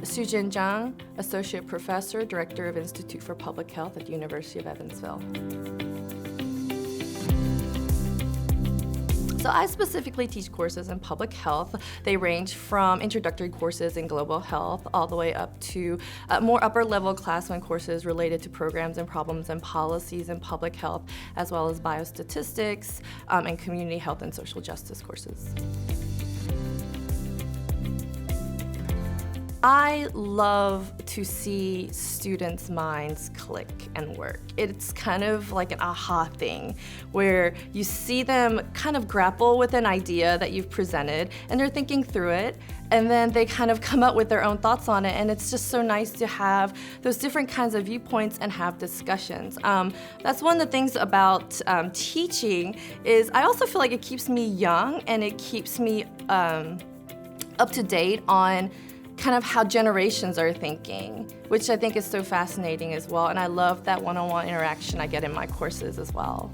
Sujin Jeong, Associate Professor, Director of Institute for Public Health at the University of Evansville. So I specifically teach courses in public health. They range from introductory courses in global health all the way up to more upper level class 1 courses related to programs and problems and policies in public health, as well as biostatistics and community health and social justice courses. I love to see students' minds click and work. It's kind of like an aha thing where you see them kind of grapple with an idea that you've presented and they're thinking through it, and then they kind of come up with their own thoughts on it, and it's just so nice to have those different kinds of viewpoints and have discussions. That's one of the things about teaching is I also feel like it keeps me young and it keeps me up to date on kind of how generations are thinking, which I think is so fascinating as well. And I love that one-on-one interaction I get in my courses as well.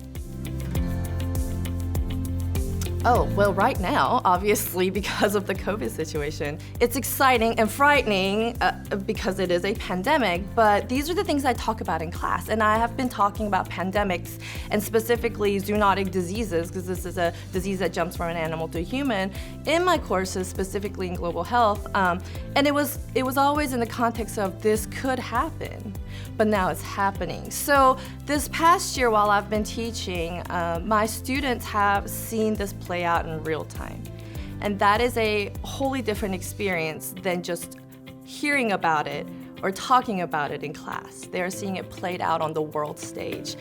Oh, well, right now, obviously, because of the COVID situation, it's exciting and frightening because it is a pandemic, but these are the things I talk about in class. And I have been talking about pandemics and specifically zoonotic diseases, because this is a disease that jumps from an animal to a human, in my courses, specifically in global health. And it was always in the context of this could happen, but now it's happening. So this past year, while I've been teaching, my students have seen this play out in real time. And that is a wholly different experience than just hearing about it or talking about it in class. They are seeing it played out on the world stage.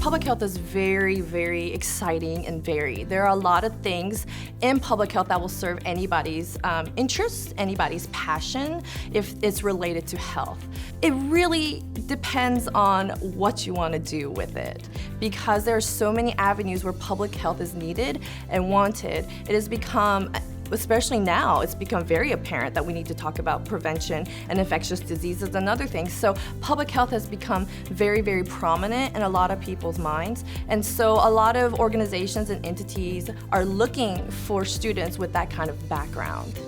Public health is very, very exciting and varied. There are a lot of things in public health that will serve anybody's interest, anybody's passion, if it's related to health. It really depends on what you want to do with it, because there are so many avenues where public health is needed and wanted. It has become, especially now, it's become very apparent that we need to talk about prevention and infectious diseases and other things. So public health has become very, very prominent in a lot of people's minds. And so a lot of organizations and entities are looking for students with that kind of background.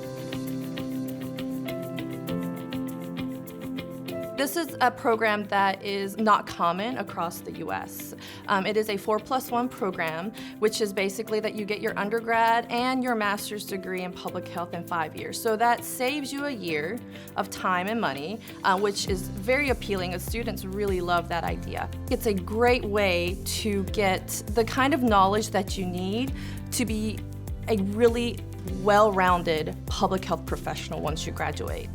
This is a program that is not common across the US. It is a 4+1 program, which is basically that you get your undergrad and your master's degree in public health in 5 years. So that saves you a year of time and money, which is very appealing, as students really love that idea. It's a great way to get the kind of knowledge that you need to be a really well-rounded public health professional once you graduate.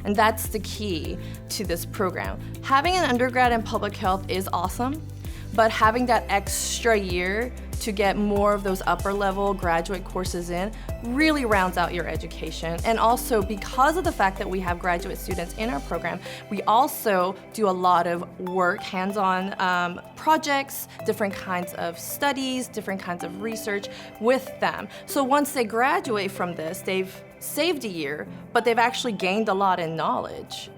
And that's the key to this program. Having an undergrad in public health is awesome, but having that extra year to get more of those upper level graduate courses in really rounds out your education. And also, because of the fact that we have graduate students in our program, we also do a lot of work, hands-on projects, different kinds of studies, different kinds of research with them. So once they graduate from this, they've saved a year, but they've actually gained a lot in knowledge.